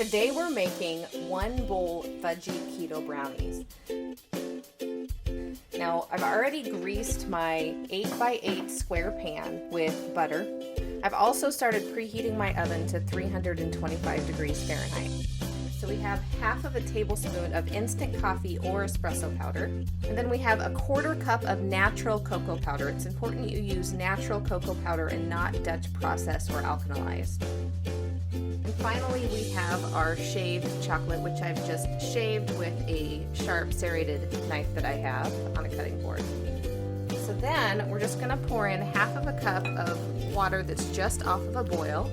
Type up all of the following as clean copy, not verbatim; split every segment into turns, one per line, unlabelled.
Today we're making 1 bowl Fudgy Keto Brownies. Now I've already greased my 8x8 square pan with butter. I've also started preheating my oven to 325 degrees Fahrenheit. So we have half of a tablespoon of instant coffee or espresso powder. And then we have a 1/4 cup of natural cocoa powder. It's important you use natural cocoa powder and not Dutch processed or alkalized. And finally we have our shaved chocolate, which I've just shaved with a sharp serrated knife that I have on a cutting board. So then we're just gonna pour in half of a cup of water that's just off of a boil.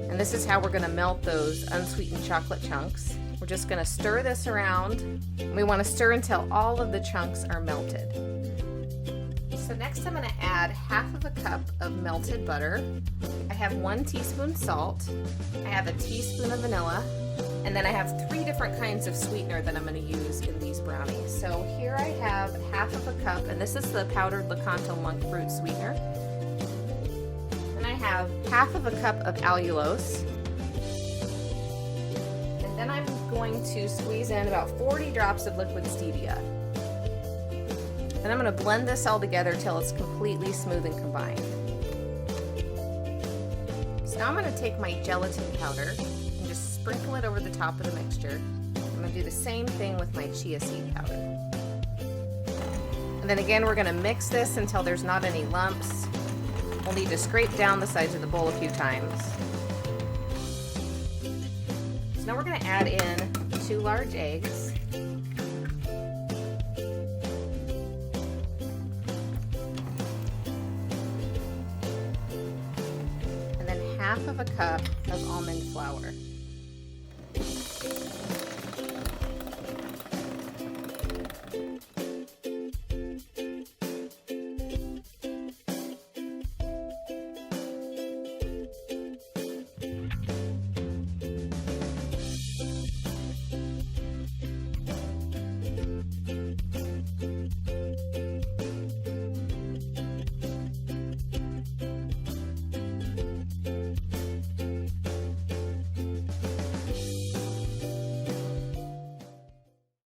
And this is how we're gonna melt those unsweetened chocolate chunks. We're just gonna stir this around. We wanna stir until all of the chunks are melted. So next I'm gonna add half of a cup of melted butter. I have 1 teaspoon salt. I have a teaspoon of vanilla. And then I have 3 different kinds of sweetener that I'm gonna use in these brownies. So here I have half of a cup, and this is the powdered Lakanto Monk Fruit Sweetener. I have half of a cup of allulose, and then I'm going to squeeze in about 40 drops of liquid stevia. Then I'm going to blend this all together till it's completely smooth and combined. So now I'm going to take my gelatin powder and just sprinkle it over the top of the mixture. I'm going to do the same thing with my chia seed powder. And then again, we're going to mix this until there's not any lumps. We'll need to scrape down the sides of the bowl a few times. So now we're going to add in 2 large eggs. And then half of a cup of almond flour.